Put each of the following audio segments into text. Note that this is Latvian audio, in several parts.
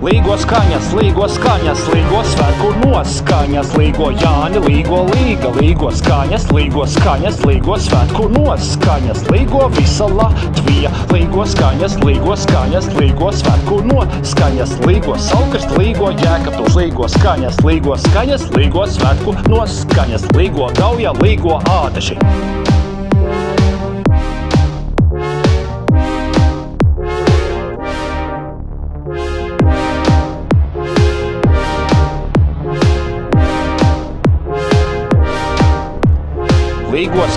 Līgo skaņas, līgo svētku noskaņas, līgo Jāni, līgo Līga, līgo skaņas, līgo svētku noskaņas, līgo visa Latvija, līgo skaņas, līgo svētku noskaņas, līgo Saulkrist, līgo Jēkabpils, līgo skaņas, līgo svētku noskaņas, līgo Gauja, līgo Ādeši. Līgo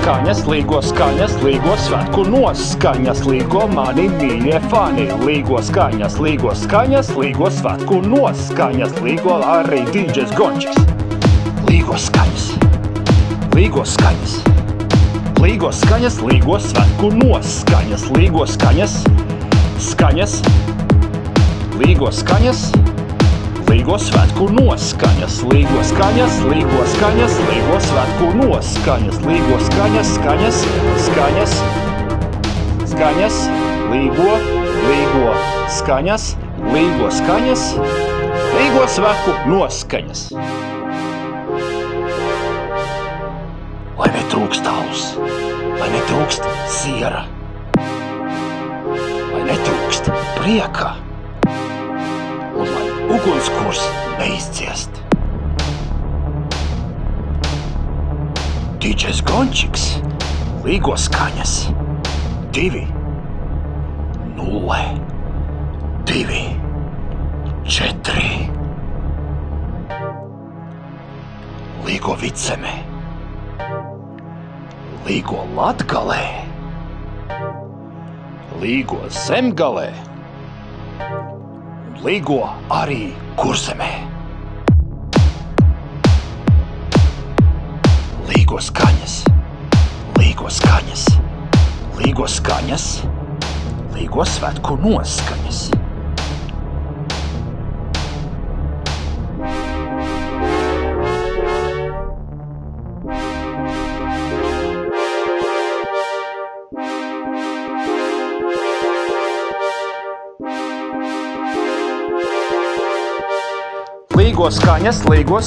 skaņas, līgo svētku noskaņas, līgo mani mīļie fani, līgo skaņas, līgo svētku noskaņas, līgo arī DJs Gončiks. Līgo skaņas, līgo svētku noskaņas, līgo skaņas, līgo svētku noskaņas, līgo svētku noskaņas, līgo skaņas, līgo skaņas, līgo svētku noskaņas. Lai netrūkst alus, lai netrūkst siera, lai netrūkst prieka, un lai ugunskurs neizciest. DJs Gončiks, līgo skaņas 2, 0, 2, 4. Līgo Vicemē, līgo Latgalē, līgo Zemgalē, līgo arī Kurzemē. Līgo skaņas, līgo svētku noskaņas. Līgo skaņas, līgo